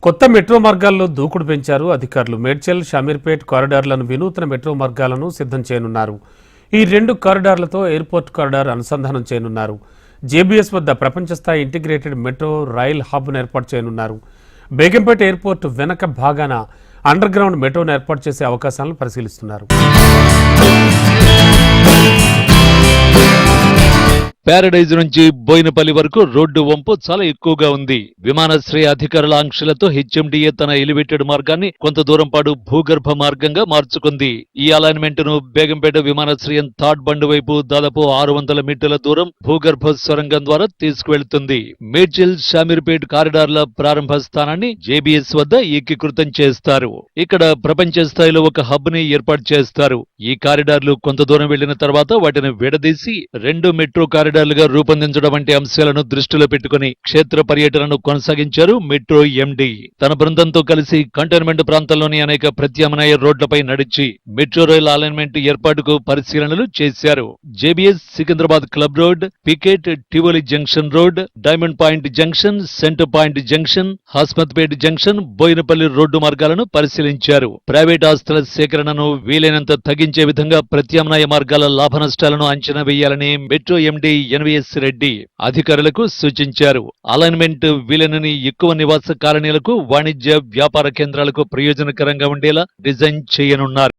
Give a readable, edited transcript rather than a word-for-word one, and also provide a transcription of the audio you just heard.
కొత్త మెట్రో మార్గాల్లో దూకుడు పెంచారు అధికారులు. మేడ్చల్, షామీర్పేట్ కారిడార్లను వినూత్న మెట్రో మార్గాలను సిద్ధం చేయనున్నారు. ఈ 2 కారిడార్లతో ఎయిర్పోర్ట్ కారిడార్ అనుసంధానం చేయనున్నారు. జేబీఎస్ వద్ద ప్రపంచ స్థాయి ఇంటిగ్రేటెడ్ మెట్రో రైల్ హబ్ను ఏర్పాటు చేయనున్నారు. బేగంపేట ఎయిర్పోర్ట్ వెనక భాగాన అండర్ గ్రౌండ్ మెట్రోను ఏర్పాటు చేసే అవకాశాలను పరిశీలిస్తున్నారు. ప్యారడైజ్ నుంచి బోయినపల్లి వరకు రోడ్డు వంపు చాలా ఎక్కువగా ఉంది. విమానాశ్రయ అధికారుల ఆంక్షలతో హెచ్ఎండిఏ తన ఎలివేటెడ్ మార్గాన్ని కొంత దూరం పాటు భూగర్భ మార్గంగా మార్చుకుంది. ఈ అలైన్మెంట్ ను బేగంపేట విమానాశ్రయం థర్డ్ బండ్ వైపు దాదాపు 600 మీటర్ల దూరం భూగర్భ సొరంగం ద్వారా తీసుకువెళ్తుంది. మేడ్చల్, షామీర్పేట్ కారిడార్ల ప్రారంభ స్థానాన్ని జేబీఎస్ వద్ద ఏకీకృతం చేస్తారు. ఇక్కడ ప్రపంచ స్థాయిలో ఒక హబ్ ని ఏర్పాటు చేస్తారు. ఈ కారిడార్లు కొంత దూరం వెళ్లిన తర్వాత వాటిని విడదీసి 2 మెట్రో కారిడార్లుగా రూపొందించడం వంటి అంశాలను దృష్టిలో పెట్టుకుని క్షేత్ర పర్యటనను కొనసాగించారు మెట్రో ఎండీ. తన బృందంతో కలిసి కంటోన్మెంట్ ప్రాంతంలోని అనేక ప్రత్యామ్నాయ రోడ్లపై నడిచి మెట్రో రైల్ అలైన్మెంట్ ఏర్పాటుకు పరిశీలనలు చేశారు. JBS Secunderabad club road, Picket, Tivoli junction road, Diamond Point junction, Centre Point junction, Hasmathpet junction, Bowenpally road మార్గాలను పరిశీలించారు. ప్రైవేట్ ఆస్తుల సేకరణను వీలైనంత తగ్గించే విధంగా ప్రత్యామ్నాయ మార్గాల లాభ నష్టాలను అంచనా వేయాలని మెట్రో ఎండీ ఎన్వీఎస్ రెడ్డి అధికారులకు సూచించారు. అలైన్మెంట్ వీలైనన్ని ఎక్కువ నివాస కాలనీలకు, వాణిజ్య వ్యాపార కేంద్రాలకు ప్రయోజనకరంగా ఉండేలా డిజైన్ చేయనున్నారు.